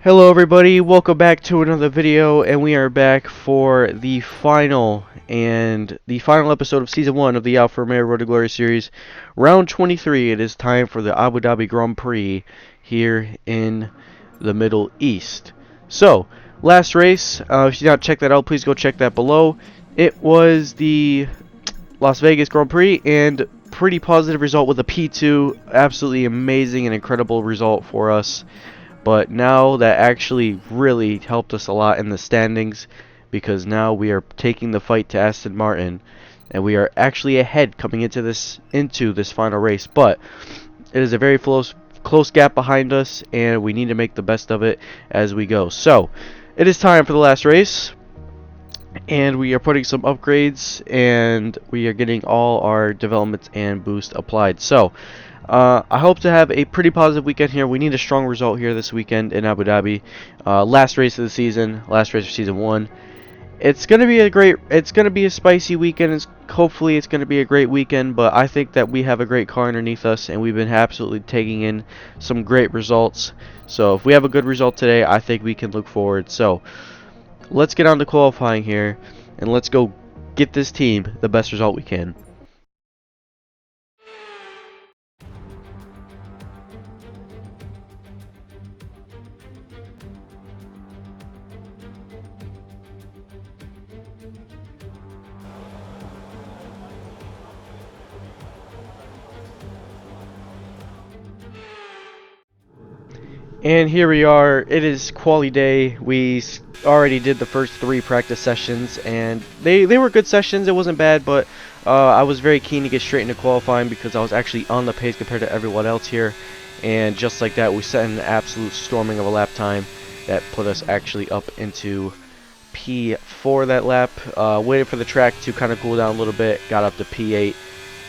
Hello everybody, welcome back to another video, and we are back for the final episode of Season 1 of the Alfa Romeo Road to Glory series. Round 23, it is time for the Abu Dhabi Grand Prix here in the Middle East. So, last race, if you did not check that out, please go check that below. It was the Las Vegas Grand Prix, and pretty positive result with a P2. Absolutely amazing and incredible result for us. But now that actually really helped us a lot in the standings, because now we are taking the fight to Aston Martin, and we are actually ahead coming into this final race. But it is a very close gap behind us, and we need to make the best of it as we go. So it is time for the last race, and we are putting some upgrades, and we are getting all our developments and boost applied. So I hope to have a pretty positive weekend here. We need a strong result here this weekend in Abu Dhabi. Last race of the season, last race of season 1. It's gonna be a spicy weekend. Hopefully it's gonna be a great weekend. But I think that we have a great car underneath us, and we've been absolutely taking in some great results. So if we have a good result today, I think we can look forward. So let's get on to qualifying here, and let's go get this team the best result we can. And here we are. It is quali day. We already did the first 3 practice sessions, and they were good sessions. It wasn't bad, but I was very keen to get straight into qualifying because I was actually on the pace compared to everyone else here. And just like that, we set an absolute storming of a lap time that put us actually up into P4 that lap. Waited for the track to kind of cool down a little bit, got up to P8.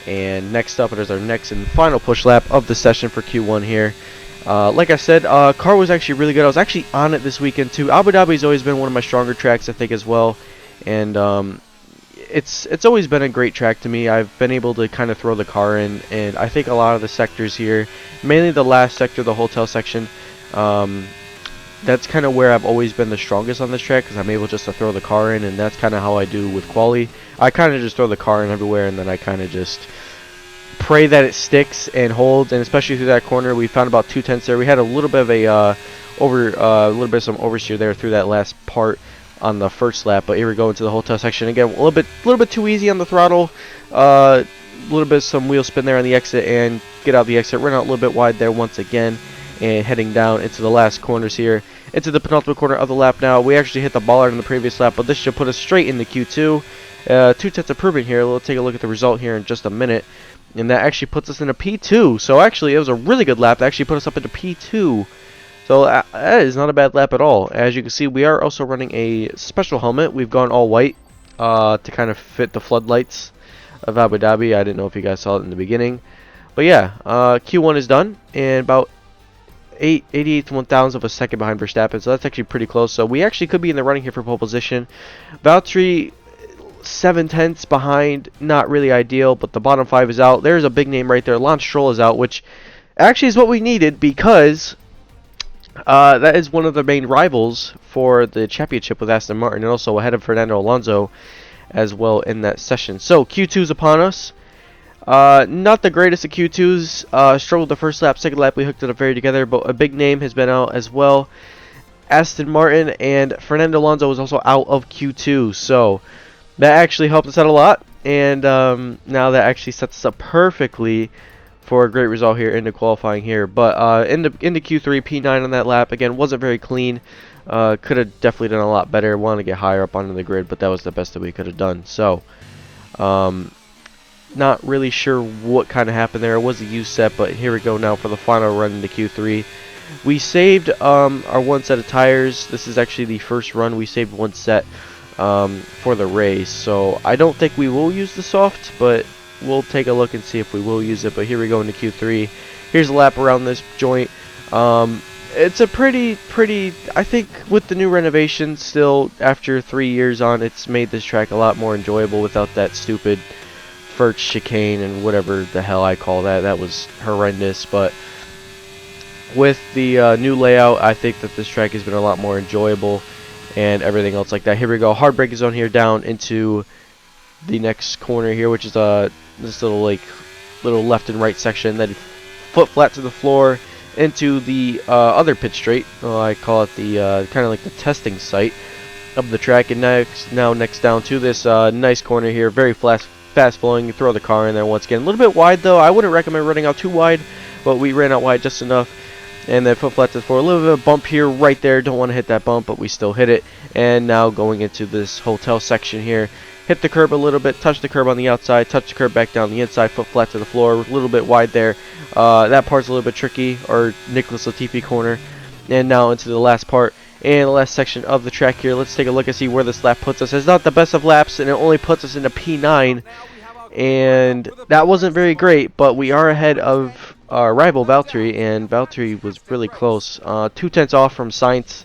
And next up, it is our next and final push lap of the session for Q1 here. Like I said, car was actually really good. I was actually on it this weekend too. Abu Dhabi's always been one of my stronger tracks, I think, as well. And it's always been a great track to me. I've been able to kind of throw the car in, and I think a lot of the sectors here, mainly the last sector, the hotel section, that's kind of where I've always been the strongest on this track, because I'm able just to throw the car in, and that's kind of how I do with quali. I kind of just throw the car in everywhere, and then I kind of just pray that it sticks and holds. And especially through that corner, we found about 2/10 there. We had a little bit of a some oversteer there through that last part on the first lap. But here we go into the hotel section again. A little bit too easy on the throttle. A little bit of some wheel spin there on the exit, and get out the exit. Run out a little bit wide there once again, and heading down into the last corners here, into the penultimate corner of the lap. Now we actually hit the baller in the previous lap, but this should put us straight into Q2. 2/10 improvement here. We'll take a look at the result here in just a minute. And that actually puts us in a P2. So actually, it was a really good lap. That actually put us up into P2. So that is not a bad lap at all. As you can see, we are also running a special helmet. We've gone all white to kind of fit the floodlights of Abu Dhabi. I didn't know if you guys saw it in the beginning. But yeah, Q1 is done. And about 88 1,000 of a second behind Verstappen. So that's actually pretty close. So we actually could be in the running here for pole position. Valtteri 7/10 behind, not really ideal, but the bottom 5 is out. There's a big name right there. Lance Stroll is out, which actually is what we needed, because that is one of the main rivals for the championship with Aston Martin, and also ahead of Fernando Alonso as well in that session. So Q2 is upon us. Not the greatest of Q2s. Struggled the first lap, second lap we hooked it up very together, but a big name has been out as well. Aston Martin and Fernando Alonso was also out of Q2, so that actually helped us out a lot, and now that actually sets us up perfectly for a great result here into qualifying here. But into Q3, P9 on that lap. Again, wasn't very clean. Could have definitely done a lot better. Wanted to get higher up onto the grid, but that was the best that we could have done. So, not really sure what kind of happened there. It was a U set, but here we go now for the final run into Q3. We saved our one set of tires. This is actually the first run. We saved one set for the race, so I don't think we will use the soft, but we'll take a look and see if we will use it. But here we go into Q3. Here's a lap around this joint. It's a pretty I think with the new renovation, still after 3 years on, it's made this track a lot more enjoyable without that stupid first chicane and whatever the hell I call that. That was horrendous. But with the new layout, I think that this track has been a lot more enjoyable and everything else like that. Here we go, hard braking zone here down into the next corner here, which is this little left and right section. Then foot flat to the floor into the other pit straight. I call it the kind of like the testing site of the track. And next down to this nice corner here, very fast flowing. You throw the car in there once again, a little bit wide though. I wouldn't recommend running out too wide, but we ran out wide just enough. And then foot flat to the floor, a little bit of a bump here right there. Don't want to hit that bump, but we still hit it. And now going into this hotel section here, hit the curb a little bit, touch the curb on the outside, touch the curb back down the inside, foot flat to the floor, a little bit wide there. That part's a little bit tricky, our Nicholas Latifi corner. And now into the last part and the last section of the track here. Let's take a look and see where this lap puts us. It's not the best of laps, and it only puts us into P9. And that wasn't very great, but we are ahead of our rival Valtteri, and Valtteri was really close. 2/10 off from Sainz.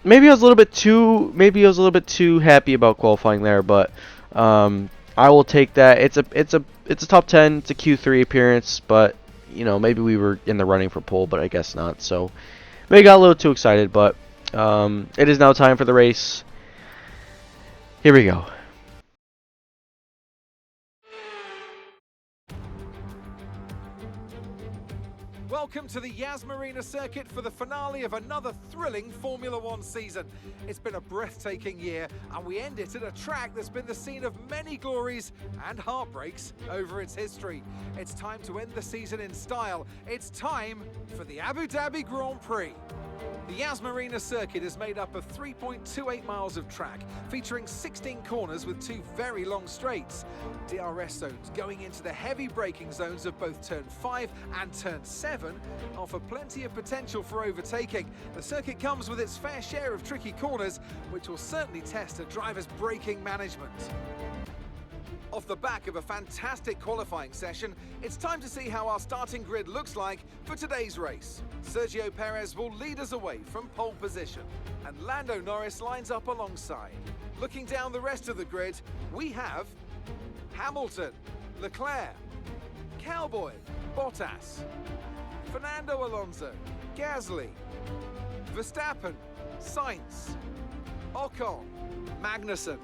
Maybe I was a little bit too happy about qualifying there, but I will take that. It's a top 10, it's a Q3 appearance, but you know, maybe we were in the running for pole, but I guess not. So maybe got a little too excited, but it is now time for the race. Here we go. Welcome to the Yas Marina circuit for the finale of another thrilling Formula One season. It's been a breathtaking year, and we end it at a track that's been the scene of many glories and heartbreaks over its history. It's time to end the season in style. It's time for the Abu Dhabi Grand Prix. The Yas Marina circuit is made up of 3.28 miles of track, featuring 16 corners with 2 very long straights. DRS zones going into the heavy braking zones of both turn 5 and turn 7 offer plenty of potential for overtaking. The circuit comes with its fair share of tricky corners, which will certainly test a driver's braking management. Off the back of a fantastic qualifying session, it's time to see how our starting grid looks like for today's race. Sergio Perez will lead us away from pole position, and Lando Norris lines up alongside. Looking down the rest of the grid, we have Hamilton, Leclerc, Cowboy, Bottas, Fernando Alonso, Gasly, Verstappen, Sainz, Ocon, Magnussen,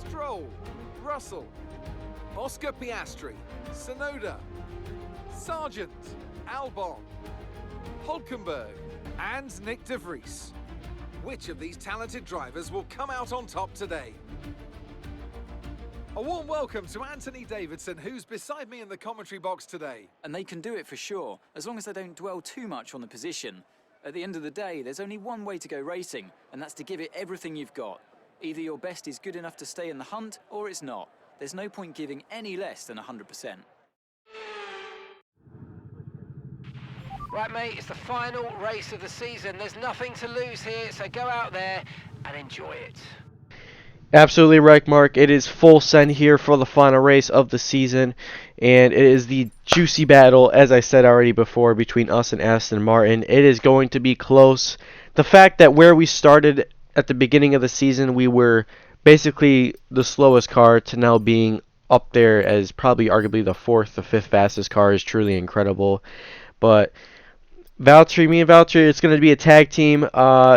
Stroll, Russell, Oscar Piastri, Tsunoda, Sargent, Albon, Hulkenberg, and Nick de Vries. Which of these talented drivers will come out on top today? A warm welcome to Anthony Davidson, who's beside me in the commentary box today. And they can do it for sure, as long as they don't dwell too much on the position. At the end of the day, there's only one way to go racing, and that's to give it everything you've got. Either your best is good enough to stay in the hunt, or it's not. There's no point giving any less than 100%. Right, mate, it's the final race of the season. There's nothing to lose here, so go out there and enjoy it. Absolutely right, Mark. It is full send here for the final race of the season, and it is the juicy battle, as I said already before, between us and Aston Martin. It is going to be close. The fact that where we started at the beginning of the season, we were basically the slowest car, to now being up there as probably arguably the 4th or 5th fastest car is truly incredible. But me and Valtteri, it's going to be a tag team.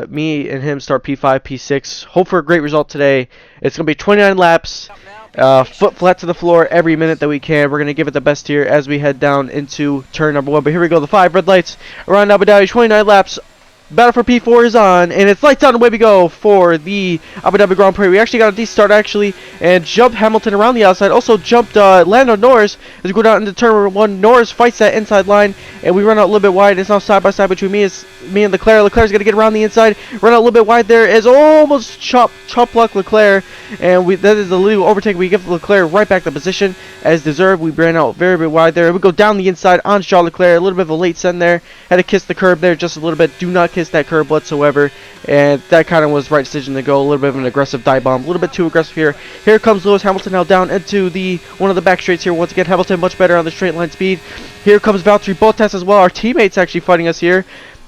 Me and him start P5, P6. Hope for a great result today. It's going to be 29 laps, foot flat to the floor every minute that we can. We're going to give it the best here as we head down into turn number 1. But here we go, the 5 red lights around Abu Dhabi, 29 laps. Battle for P4 is on, and it's lights out and away we go for the Abu Dhabi Grand Prix. We actually got a decent start, and jumped Hamilton around the outside. Also jumped Lando Norris as we go down into turn 1. Norris fights that inside line, and we run out a little bit wide. It's now side by side between me and Leclerc. Leclerc's going to get around the inside, run out a little bit wide there. Is almost chop block Leclerc, and that is the legal overtake. We give Leclerc right back the position as deserved. We ran out very wide there. We go down the inside on Charles Leclerc. A little bit of a late send there. Had to kiss the curb there just a little bit. Do not kiss that curb whatsoever, and that kind of was the right decision to go. A little bit of an aggressive dive bomb, a little bit too aggressive here. Here comes Lewis Hamilton now down into the one of the back straights here. Once again, Hamilton much better on the straight line speed. Here comes Valtteri Bottas as well. Our teammates actually fighting us here,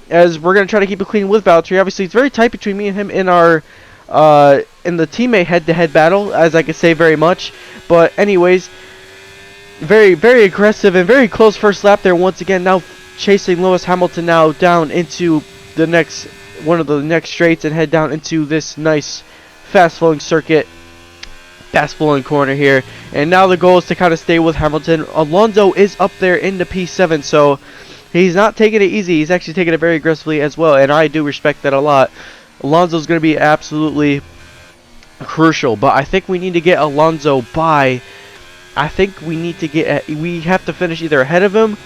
as we're going to try to keep it clean with Valtteri. Obviously, it's very tight between me and him in our in the teammate head-to-head battle, as I could say very much. But anyways, very aggressive and very close first lap there once again. Now chasing Lewis Hamilton now down into the next one of the next straights and head down into this nice fast flowing circuit, fast flowing corner here. And now the goal is to kind of stay with Hamilton. Alonso is up there in the P7, so he's not taking it easy. He's actually taking it very aggressively as well, and I do respect that a lot. Alonso's going to be absolutely crucial, but I think we need to get Alonso by. I think we need to get. We have to finish either ahead of him,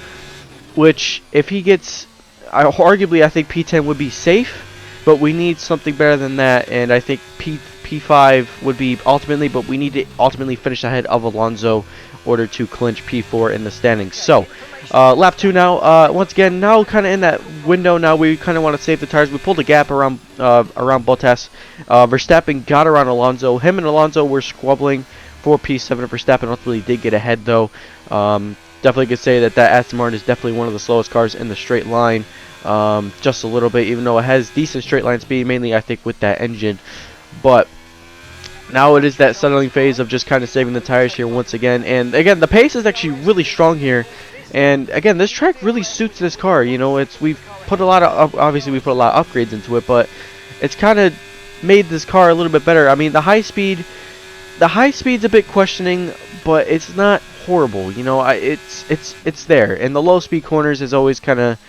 which if he gets, arguably I think P10 would be safe, but we need something better than that, and I think P5 would be ultimately, but we need to ultimately finish ahead of Alonso in order to clinch P4 in the standings. So, lap 2 now. Once again, now kind of in that window. Now we kind of want to save the tires. We pulled a gap around Bottas. Verstappen got around Alonso. Him and Alonso were squabbling for P7. Verstappen ultimately did get ahead though. Definitely could say that Aston Martin is definitely one of the slowest cars in the straight line. Just a little bit, even though it has decent straight line speed, mainly I think with that engine. But now it is that settling phase of just kind of saving the tires here once again. And again, the pace is actually really strong here. And again, this track really suits this car. You know, we've put a lot of obviously we put a lot of upgrades into it, but it's kind of made this car a little bit better. I mean, the high speed's a bit questioning, but it's not horrible. You know, it's there. And the low speed corners have always kind of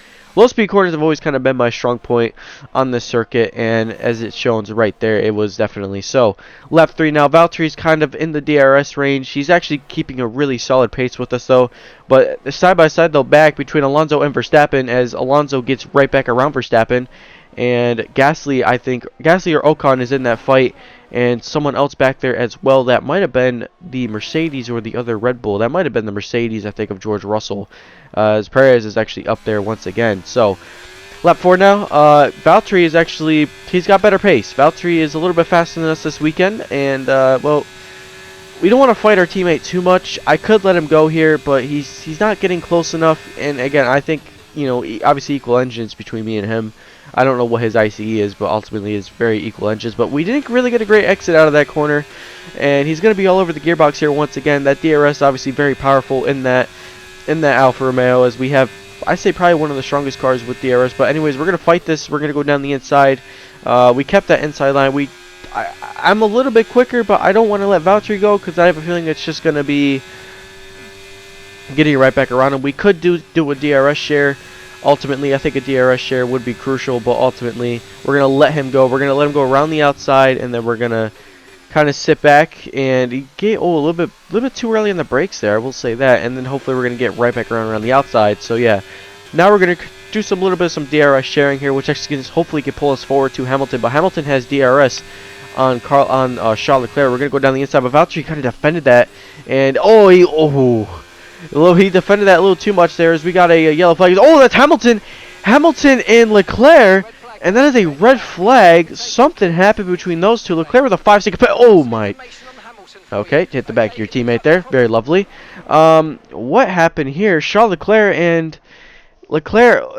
been my strong point on this circuit, and as it shows right there, it was definitely so. Lap 3 now. Valtteri's kind of in the DRS range. He's actually keeping a really solid pace with us though. But side by side though, back between Alonso and Verstappen, as Alonso gets right back around Verstappen, and Gasly or Ocon is in that fight, and someone else back there as well. That might have been the Mercedes or the other Red Bull. That might have been the Mercedes, I think, of George Russell. As Perez is actually up there once again. So, lap 4 now. Valtteri is actually, he's got better pace. Valtteri is a little bit faster than us this weekend, and well, we don't want to fight our teammate too much. I could let him go here, but he's not getting close enough. And again, I think, you know, obviously equal engines between me and him. I don't know what his ICE is, but ultimately it's very equal engines. But we didn't really get a great exit out of that corner, and he's going to be all over the gearbox here once again. That DRS obviously very powerful in that Alfa Romeo, as we have, I say, probably one of the strongest cars with DRS. But anyways, we're going to fight this. We're going to go down the inside. We kept that inside line. I'm a little bit quicker, but I don't want to let Valtteri go because I have a feeling it's just going to be getting right back around him. We could do a DRS share. Ultimately, I think a DRS share would be crucial, but ultimately, we're going to let him go. We're going to let him go around the outside, and then we're going to kind of sit back and get a little bit too early in the brakes there, I will say that, and then hopefully we're going to get right back around the outside. So yeah, now we're going to do some DRS sharing here, which actually hopefully can pull us forward to Hamilton, but Hamilton has DRS on Charles Leclerc. We're going to go down the inside, but Valtteri kind of defended that, and he defended that a little too much there, as we got a yellow flag. Oh, that's Hamilton and Leclerc. And that is a red flag. Something happened between those two. Leclerc with a 5-second penalty. Oh my. Okay, hit the back of your teammate there. Very lovely. What happened here? Charles Leclerc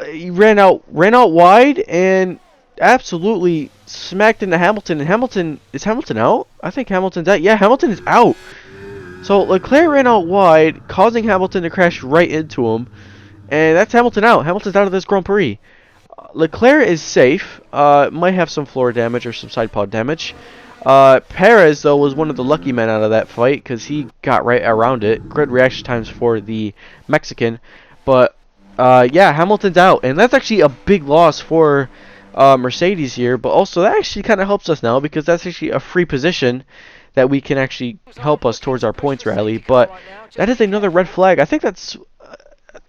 he ran out wide and absolutely smacked into Hamilton. And is Hamilton out? I think Hamilton's out. Yeah, Hamilton is out. So Leclerc ran out wide, causing Hamilton to crash right into him. And that's Hamilton out. Hamilton's out of this Grand Prix. Leclerc is safe. Might have some floor damage or some side pod damage. Perez, though, was one of the lucky men out of that fight because he got right around it. Grid reaction times for the Mexican. But, yeah, Hamilton's out. And that's actually a big loss for Mercedes here. But also, that actually kind of helps us now because that's actually a free position that we can actually help us towards our points rally. But that is another red flag. I think that's...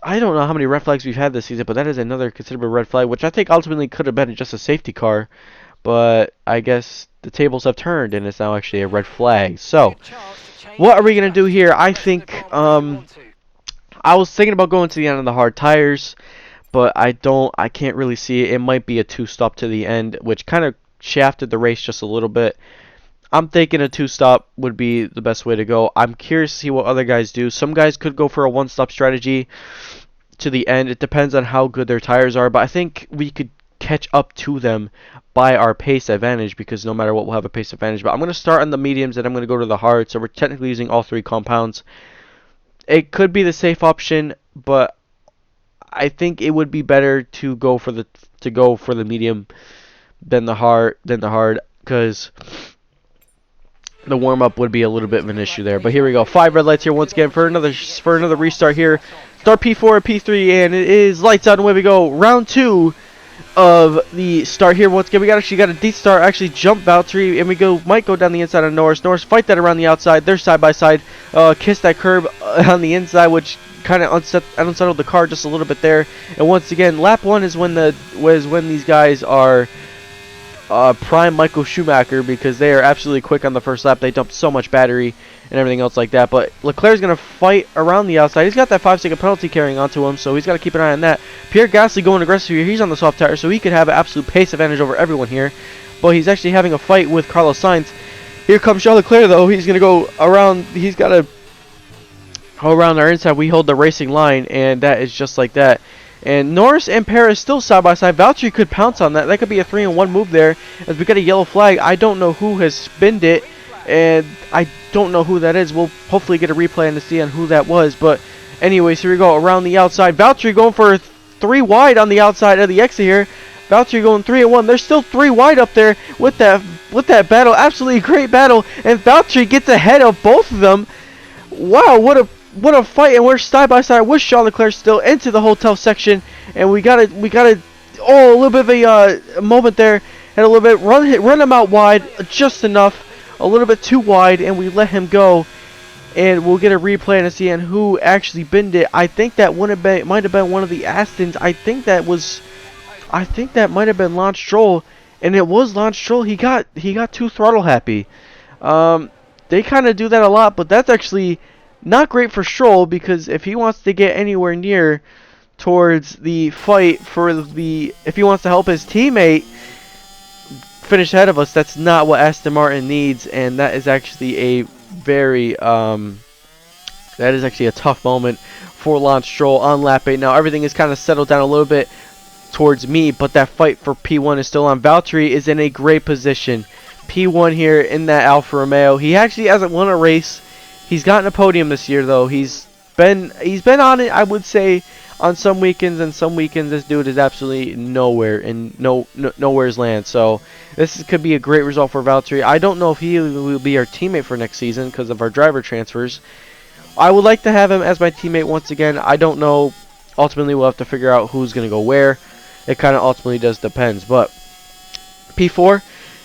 I don't know how many red flags we've had this season, but that is another considerable red flag, which I think ultimately could have been just a safety car. But I guess the tables have turned, and it's now actually a red flag. So, what are we going to do here? I think, I was thinking about going to the end of the hard tires, but I can't really see it. It might be a 2-stop to the end, which kind of shafted the race just a little bit. I'm thinking a 2-stop would be the best way to go. I'm curious to see what other guys do. Some guys could go for a 1-stop strategy to the end. It depends on how good their tires are, but I think we could catch up to them by our pace advantage because no matter what, we'll have a pace advantage. But I'm going to start on the mediums and I'm going to go to the hard, so we're technically using all 3 compounds. It could be the safe option, but I think it would be better to go for the medium than the hard, because the warm up would be a little bit of an issue there. But here we go, 5 red lights here once again for another restart here. Start P4 and P3, and it is lights out and away we go. Round 2 of the start here once again. We actually got a deep start, actually jump Valtteri, and might go down the inside of Norris. Fight that around the outside. They're side by side. Kiss that curb on the inside, which kind of unsettled the car just a little bit there. And once again, lap 1 is when these guys are prime Michael Schumacher, because they are absolutely quick on the first lap. They dumped so much battery and everything else like that. But Leclerc's going to fight around the outside. He's got that 5-second penalty carrying onto him, so he's got to keep an eye on that. Pierre Gasly going aggressive here. He's on the soft tire, so he could have an absolute pace advantage over everyone here. But he's actually having a fight with Carlos Sainz. Here comes Charles Leclerc, though. He's going to go around. He's got to go around our inside. We hold the racing line, and that is just like that. And Norris and Perez still side by side. Valtteri could pounce on that. That could be a 3-in-1 move there, as we got a yellow flag. I don't know who has spinned it, and I don't know who that is. We'll hopefully get a replay and to see on who that was. But anyways, here we go around the outside. Valtteri going for 3 wide on the outside of the exit here. Valtteri going 3-in-1. There's still 3 wide up there with that battle. Absolutely great battle, and Valtteri gets ahead of both of them. Wow, what a fight, and we're side by side with Charles Leclerc still into the hotel section, and we got a little bit of a moment there, and a little bit run him out wide just enough, a little bit too wide, and we let him go. And we'll get a replay and see on who actually binned it. I think that might have been one of the Astons. I think that might have been Lance Stroll, and it was Lance Stroll. He got too throttle happy. They kind of do that a lot, but that's actually not great for Stroll, because if he wants to get anywhere near towards the fight if he wants to help his teammate finish ahead of us, that's not what Aston Martin needs, and that is actually a tough moment for Lance Stroll on lap 8. Now everything is kind of settled down a little bit towards me, but that fight for P1 is still on. Valtteri is in a great position. P1 here in that Alfa Romeo. He actually hasn't won a race. He's gotten a podium this year, though. He's been on it, I would say, on some weekends, and some weekends this dude is absolutely nowhere in nowhere's land. So this could be a great result for Valtteri. I don't know if he will be our teammate for next season because of our driver transfers. I would like to have him as my teammate once again. I don't know. Ultimately, we'll have to figure out who's going to go where. It kind of ultimately does depends. But P4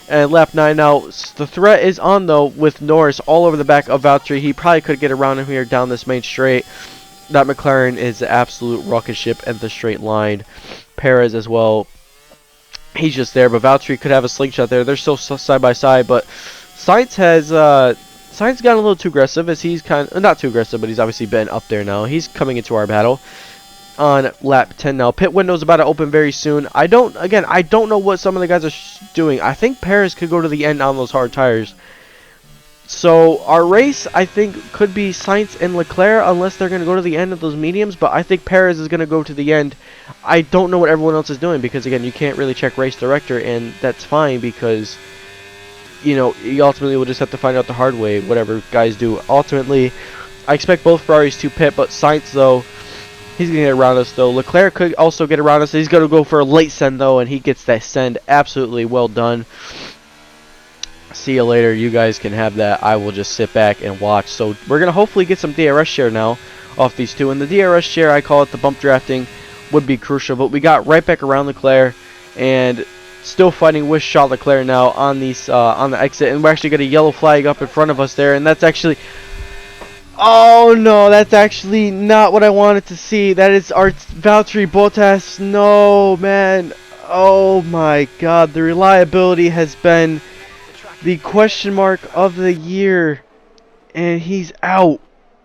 and lap 9 now. The threat is on, though, with Norris all over the back of Valtteri. He probably could get around him here down this main straight. That McLaren is the absolute rocket ship at the straight line. Perez as well. He's just there, but Valtteri could have a slingshot there. They're still side by side, but Sainz gotten a little too aggressive, as he's not too aggressive, but he's obviously been up there now. He's coming into our battle on lap 10 now. Pit window's about to open very soon. I don't know what some of the guys are doing. I think Perez could go to the end on those hard tires. So our race, I think, could be Sainz and Leclerc, unless they're going to go to the end of those mediums. But I think Perez is going to go to the end. I don't know what everyone else is doing, because, again, you can't really check race director, and that's fine, because, you ultimately will just have to find out the hard way, whatever guys do. Ultimately, I expect both Ferraris to pit, but Sainz, though, he's going to get around us, though. Leclerc could also get around us. He's going to go for a late send, though, and he gets that send. Absolutely well done. See you later. You guys can have that. I will just sit back and watch. So we're going to hopefully get some DRS share now off these two. And the DRS share, I call it the bump drafting, would be crucial. But we got right back around Leclerc, and still fighting with Charles Leclerc now on these on the exit. And we're actually got a yellow flag up in front of us there. And that's actually... Oh, no. That's actually not what I wanted to see. That is our Valtteri Bottas. No, man. Oh, my God. The reliability has been the question mark of the year, and he's out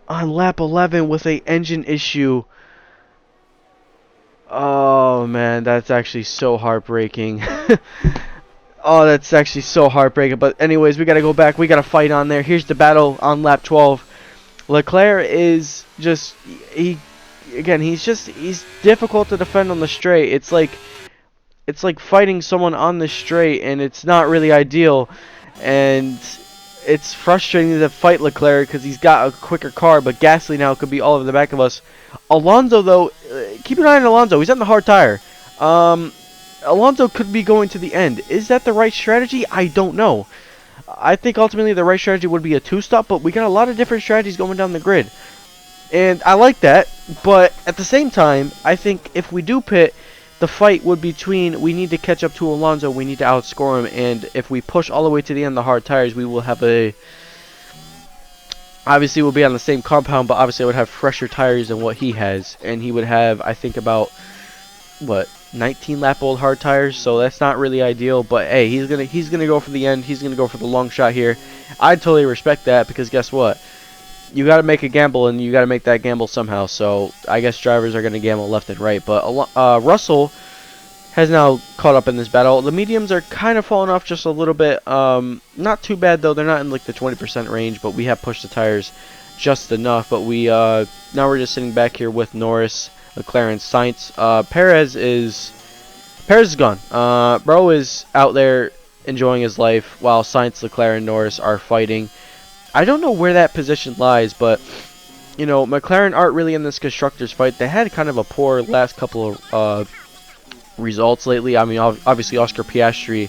on lap 11 with a engine issue. Oh man, that's actually so heartbreaking. Oh, that's actually so heartbreaking. But anyways, we gotta go back. We gotta fight on there. Here's the battle on lap 12. Leclerc is just he's difficult to defend on the straight. It's like fighting someone on the straight, and it's not really ideal. And it's frustrating to fight Leclerc because he's got a quicker car, but Gasly now could be all over the back of us. Alonso, though, keep an eye on Alonso. He's on the hard tire. Alonso could be going to the end. Is that the right strategy? I don't know. I think ultimately the right strategy would be a two-stop, but we got a lot of different strategies going down the grid. And I like that, but at the same time, I think if we do pit, the fight would be between we need to catch up to Alonso, we need to outscore him, and if we push all the way to the end of the hard tires, we will have a... Obviously, we'll be on the same compound, but obviously I would have fresher tires than what he has, and he would have, I think, about, what, 19 lap old hard tires, so that's not really ideal, but hey, he's gonna go for the end, he's gonna go for the long shot here. I totally respect that, because guess what? You got to make a gamble, and you got to make that gamble somehow. So I guess drivers are going to gamble left and right. But Russell has now caught up in this battle. The mediums are kind of falling off just a little bit. Not too bad though. They're not in like the 20% range, but we have pushed the tires just enough. But we now we're just sitting back here with Norris, Leclerc, and Sainz. Perez is gone. Bro is out there enjoying his life while Sainz, Leclerc, and Norris are fighting. I don't know where that position lies, but, you know, McLaren aren't really in this constructors fight. They had kind of a poor last couple of results lately. I mean, obviously Oscar Piastri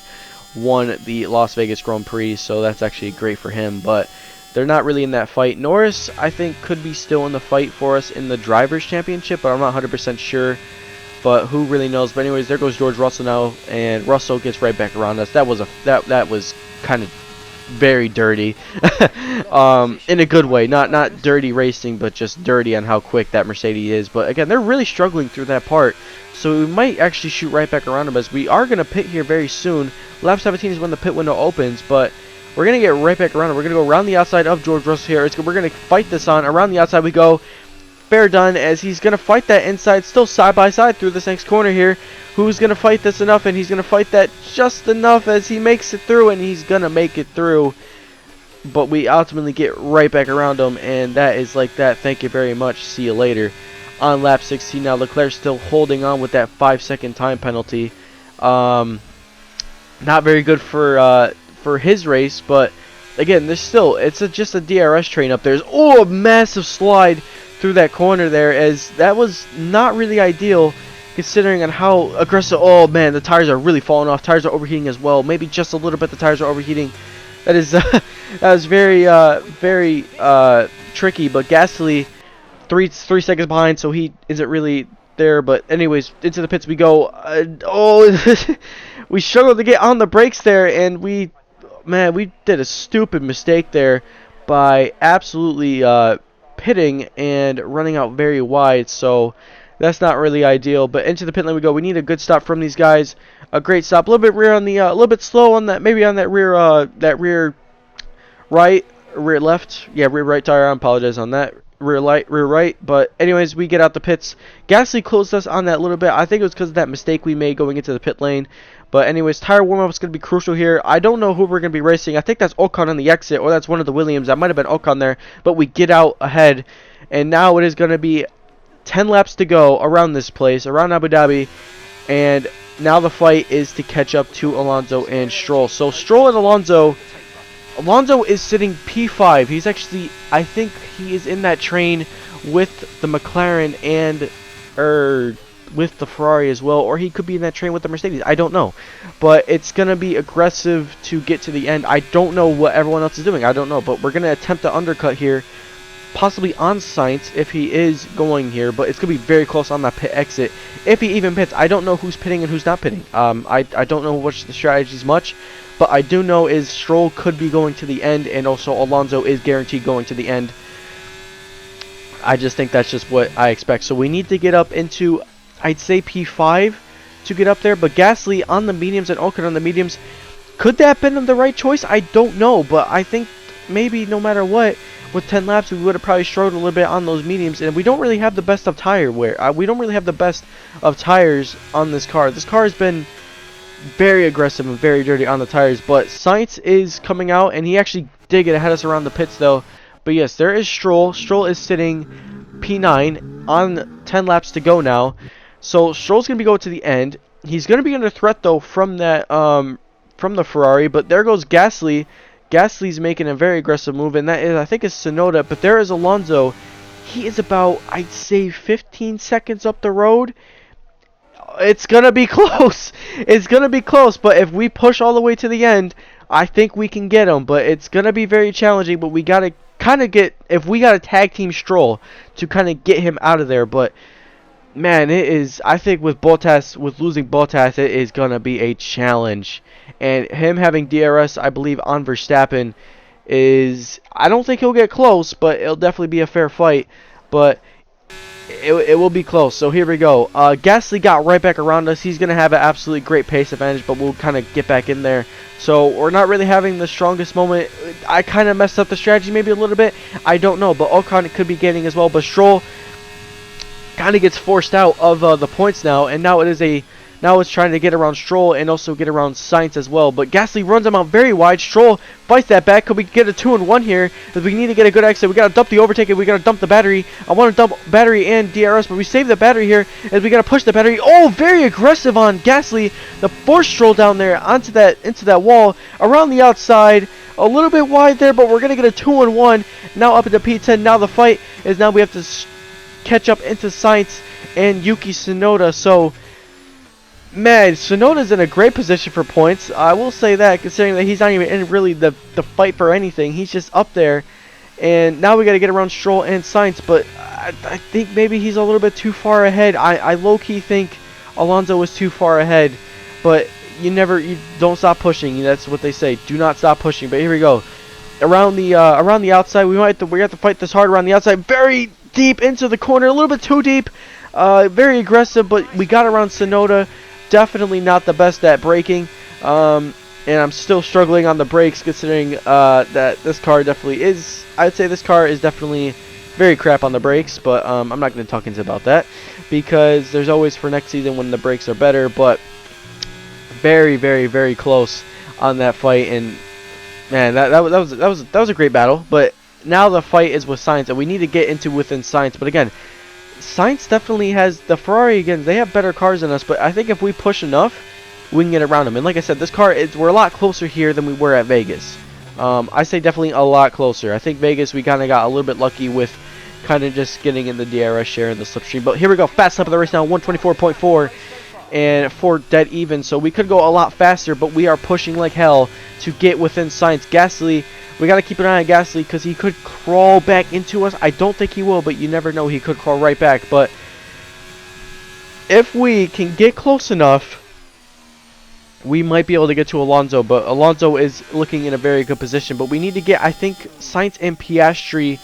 won the Las Vegas Grand Prix, so that's actually great for him, but they're not really in that fight. Norris, I think, could be still in the fight for us in the Drivers' Championship, but I'm not 100% sure, but who really knows. But anyways, there goes George Russell now, and Russell gets right back around us. That was kind of very dirty in a good way, not dirty racing, but just dirty on how quick that Mercedes is. But again, they're really struggling through that part, so we might actually shoot right back around them, as we are going to pit here very soon. Lap 17 is when the pit window opens, but we're going to get right back around. We're going to go around the outside of George Russell here. We're going to fight this on. Around the outside we go. Fair done, as he's going to fight that inside, still side by side through this next corner here. Who's going to fight this enough? And he's going to fight that just enough as he makes it through, and he's going to make it through. But we ultimately get right back around him, and that is like that. Thank you very much. See you later. On lap 16 now, Leclerc still holding on with that 5-second time penalty. Not very good for his race, but again, there's still, just a DRS train up there. Oh, a massive slide through that corner there, as that was not really ideal considering on how aggressive. Oh man, the tires are really falling off. Tires are overheating as well. Maybe just a little bit the tires are overheating. That is that was very tricky, but Gasly three seconds behind, so he isn't really there. But anyways, into the pits we go. We struggled to get on the brakes there, and we did a stupid mistake there by absolutely pitting and running out very wide, so that's not really ideal. But into the pit lane we go. We need a good stop from these guys. A great stop. A little bit rear on the, a little bit slow on that, maybe on that rear right, rear left. Yeah, rear right tire. I apologize on that. Rear right. But anyways, we get out the pits. Gasly closed us on that little bit. I think it was because of that mistake we made going into the pit lane. But anyways, tire warm-up is going to be crucial here. I don't know who we're going to be racing. I think that's Ocon on the exit, or that's one of the Williams. That might have been Ocon there. But we get out ahead. And now it is going to be 10 laps to go around this place, around Abu Dhabi. And now the fight is to catch up to Alonso and Stroll. So Stroll and Alonso is sitting P5. He's actually, I think he is in that train with the McLaren and with the Ferrari as well, or he could be in that train with the Mercedes. I don't know, but it's gonna be aggressive to get to the end. I don't know what everyone else is doing. I don't know, but we're gonna attempt to undercut here, possibly on Sainz if he is going here, but it's gonna be very close on that pit exit if he even pits. I don't know who's pitting and who's not pitting. I don't know which the strategies much, but I do know is Stroll could be going to the end, and also Alonso is guaranteed going to the end. I just think that's just what I expect. So we need to get up into, I'd say, P5 to get up there. But Gasly on the mediums and Ocon on the mediums, could that have been the right choice? I don't know, but I think maybe no matter what, with 10 laps, we would have probably struggled a little bit on those mediums. And we don't really have the best of tire wear. We don't really have the best of tires on this car. This car has been very aggressive and very dirty on the tires. But Sainz is coming out, and he actually did get ahead of us around the pits though. But yes, there is Stroll. Stroll is sitting P9 on 10 laps to go now. So Stroll's going to be going to the end. He's going to be under threat though from that from the Ferrari, but there goes Gasly. Gasly's making a very aggressive move, and that is, I think, is Tsunoda. But there is Alonso. He is about, I'd say, 15 seconds up the road. It's going to be close. It's going to be close, but if we push all the way to the end, I think we can get him. But it's going to be very challenging, but we got to kind of get, if we got to tag team Stroll to kind of get him out of there. But man, it is, I think with Bottas, with losing Bottas, it is going to be a challenge. And him having DRS, I believe, on Verstappen is, I don't think he'll get close, but it'll definitely be a fair fight. But it will be close. So here we go. Gasly got right back around us. He's going to have an absolutely great pace advantage, but we'll kind of get back in there. So we're not really having the strongest moment. I kind of messed up the strategy maybe a little bit. I don't know, but Ocon could be getting as well. But Stroll kind of gets forced out of the points now, and now it's trying to get around Stroll and also get around Sainz as well. But Gasly runs him out very wide. Stroll fights that back. Could we get a 2-1 here? Because we need to get a good exit. We got to dump the overtake and we got to dump the battery. I want to dump battery and DRS, but we save the battery here as we got to push the battery. Oh, very aggressive on Gasly. The force Stroll down there into that wall around the outside. A little bit wide there, but we're going to get a 2-1. Now up at the P10. Now the fight is now we have to catch up into Sainz and Yuki Tsunoda. So man, Tsunoda's in a great position for points. I will say that, considering that he's not even in really the fight for anything. He's just up there. And now we got to get around Stroll and Sainz. But I think maybe he's a little bit too far ahead. I low-key think Alonso was too far ahead. But you don't stop pushing. That's what they say. Do not stop pushing. But here we go. Around the outside, we have to fight this hard around the outside. Very deep into the corner. A little bit too deep. Very aggressive, but we got around Tsunoda. Definitely not the best at braking, and I'm still struggling on the brakes, considering that this car definitely is, I'd say this car is definitely very crap on the brakes, but I'm not going to talk into about that, because there's always for next season when the brakes are better. But very, very, very close on that fight, and man, that was a great battle. But now the fight is with Sainz, and we need to get into within Sainz. But again, Sainz definitely has the Ferrari. Again, they have better cars than us, but I think if we push enough, we can get around them. And like I said, we're a lot closer here than we were at Vegas. I say definitely a lot closer. I think Vegas, we kind of got a little bit lucky with kind of just getting in the DRS share and the slipstream. But here we go, fast lap of the race now, 124.4 and 4 dead even. So we could go a lot faster, but we are pushing like hell to get within Sainz. Gasly, we got to keep an eye on Gasly because he could crawl back into us. I don't think he will, but you never know. He could crawl right back. But if we can get close enough, we might be able to get to Alonso. But Alonso is looking in a very good position. But we need to get, I think, Sainz and Piastri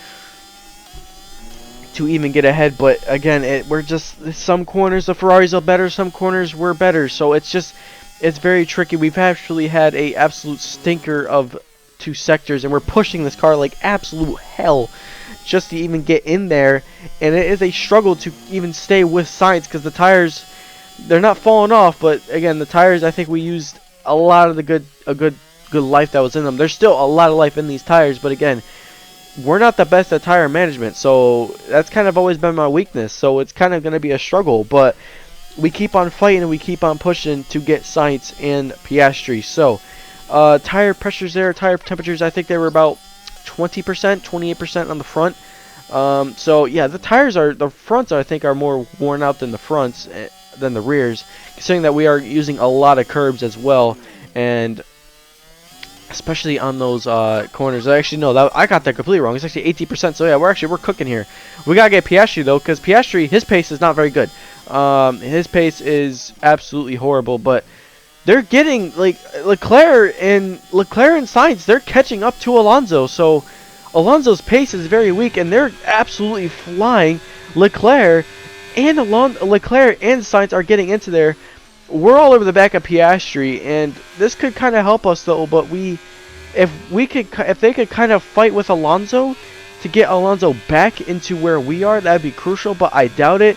to even get ahead. But again, we're just, some corners the Ferraris are better, some corners we're better. So it's very tricky. We've actually had a absolute stinker of 2 sectors, and we're pushing this car like absolute hell just to even get in there, and it is a struggle to even stay with Sainz because the tires, they're not falling off. But again, the tires, I think we used a lot of the good life that was in them. There's still a lot of life in these tires, but again, we're not the best at tire management, so that's kind of always been my weakness. So it's kind of going to be a struggle, but we keep on fighting and we keep on pushing to get Sainz and Piastri. So tire pressures there, tire temperatures, I think they were about 20%, 28% on the front. So yeah, the fronts I think are more worn out than the fronts, than the rears, considering that we are using a lot of curbs as well, and especially on those corners. Actually, no, I got that completely wrong. It's actually 18%. So yeah, we're cooking here. We gotta get Piastri though, because Piastri, his pace is not very good. His pace is absolutely horrible, but they're getting, like, Leclerc and Sainz, they're catching up to Alonso. So Alonso's pace is very weak, and they're absolutely flying. Leclerc and Sainz are getting into there. We're all over the back of Piastri, and this could kind of help us though. But if they could kind of fight with Alonso to get Alonso back into where we are, that'd be crucial. But I doubt it.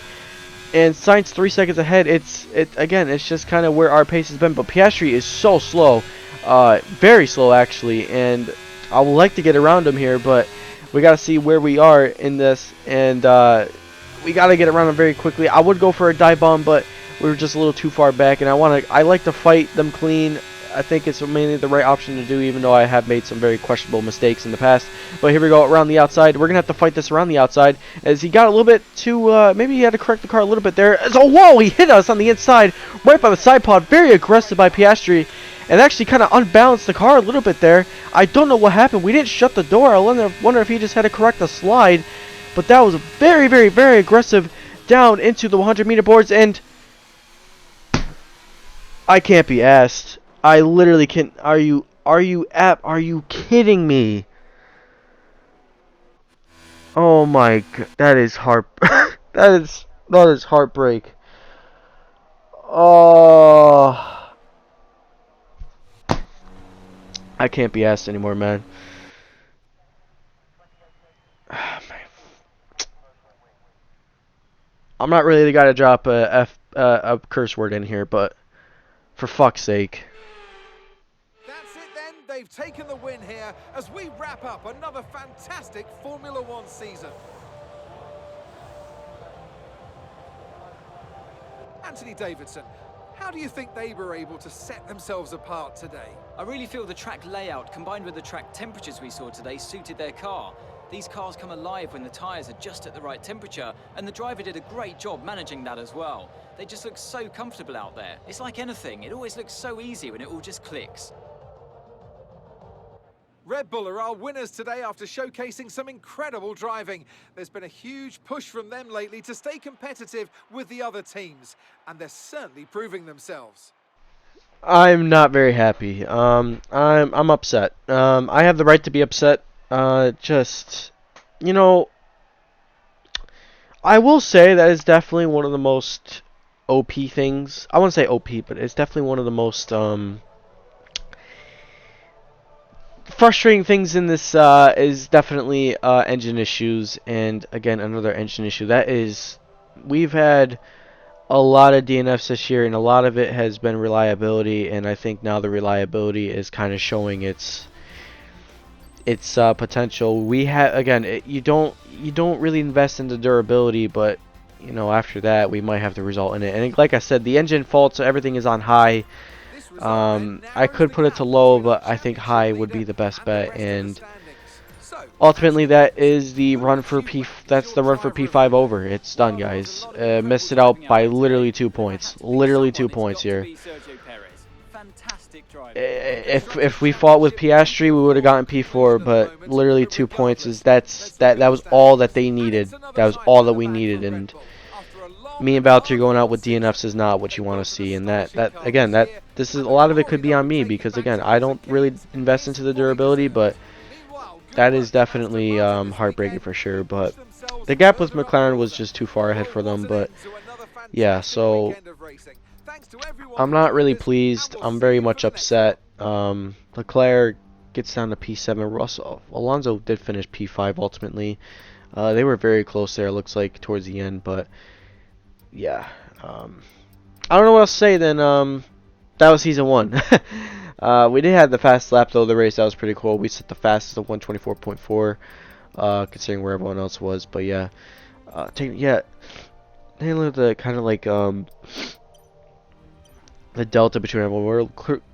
And Sainz 3 seconds ahead. It's just kind of where our pace has been. But Piastri is so slow, very slow actually. And I would like to get around him here, but we got to see where we are in this, and we got to get around him very quickly. I would go for a dive bomb, but we were just a little too far back, and I like to fight them clean. I think it's mainly the right option to do, even though I have made some very questionable mistakes in the past. But here we go around the outside. We're going to have to fight this around the outside, as he got a little bit too, maybe he had to correct the car a little bit there. Oh, whoa, he hit us on the inside, right by the side pod. Very aggressive by Piastri, and actually kind of unbalanced the car a little bit there. I don't know what happened. We didn't shut the door. I wonder if he just had to correct the slide. But that was very, very, very aggressive down into the 100-meter boards, and I can't be asked. I literally can't. Are you kidding me? Oh my god, that is that is heartbreak. Oh, I can't be asked anymore, man. I'm not really the guy to drop a curse word in here, but for fuck's sake. That's it then, they've taken the win here as we wrap up another fantastic Formula One season. Anthony Davidson, how do you think they were able to set themselves apart today? I really feel the track layout combined with the track temperatures we saw today suited their car. These cars come alive when the tyres are just at the right temperature, and the driver did a great job managing that as well. They just look so comfortable out there. It's like anything, it always looks so easy when it all just clicks. Red Bull are our winners today after showcasing some incredible driving. There's been a huge push from them lately to stay competitive with the other teams, and they're certainly proving themselves. I'm not very happy. I'm upset. I have the right to be upset. Just, you know, I will say that is definitely one of the most OP things. I wouldn't say OP, but it's definitely one of the most frustrating things in this is definitely engine issues. And again, another engine issue. That is, we've had a lot of DNFs this year, and a lot of it has been reliability. And I think now the reliability is kind of showing its potential. We have, again, you don't really invest into durability, but you know, after that we might have to result in it. And like I said, the engine fault, so everything is on high. I could put it to low, but I think high would be the best bet, and ultimately that is the run for that's the run for P5 over. It's done, guys. Missed it out by literally 2 points. Literally 2 points here. If we fought with Piastri, we would have gotten P4, but literally 2 points is that was all that they needed. That was all that we needed, and me and Valtteri going out with DNFs is not what you want to see. And that again, this is a lot of it could be on me, because again, I don't really invest into the durability, but that is definitely heartbreaking for sure. But the gap with McLaren was just too far ahead for them. But yeah, so I'm not really pleased. I'm very much upset. Leclerc gets down to P7. Russell Alonso did finish P5 ultimately. They were very close there, looks like, towards the end. But yeah, I don't know what else to say then. That was season 1. We did have the fast lap though. The race, that was pretty cool. We set the fastest of 124.4, considering where everyone else was. But yeah, they look the kind of like the delta between everyone. We're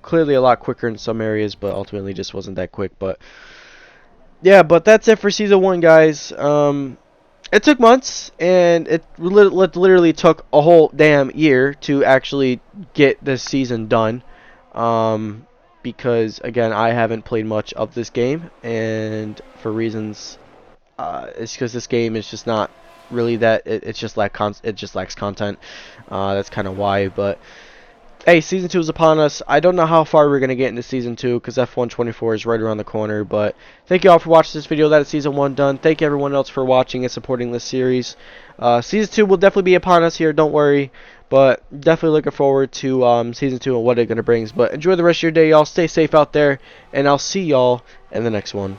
clearly a lot quicker in some areas, but ultimately just wasn't that quick. But yeah, but that's it for season 1, guys. It took months, and it literally took a whole damn year to actually get this season done. Because again, I haven't played much of this game, and for reasons, it's because this game is just not really that. It just lacks content. That's kind of why. But hey, season 2 is upon us. I don't know how far we're gonna get into season 2, because F1 24 is right around the corner. But thank you all for watching this video. That is season 1 done. Thank you everyone else for watching and supporting this series. Season 2 will definitely be upon us here. Don't worry. But definitely looking forward to season 2 and what it's gonna bring. But enjoy the rest of your day, y'all. Stay safe out there, and I'll see y'all in the next one.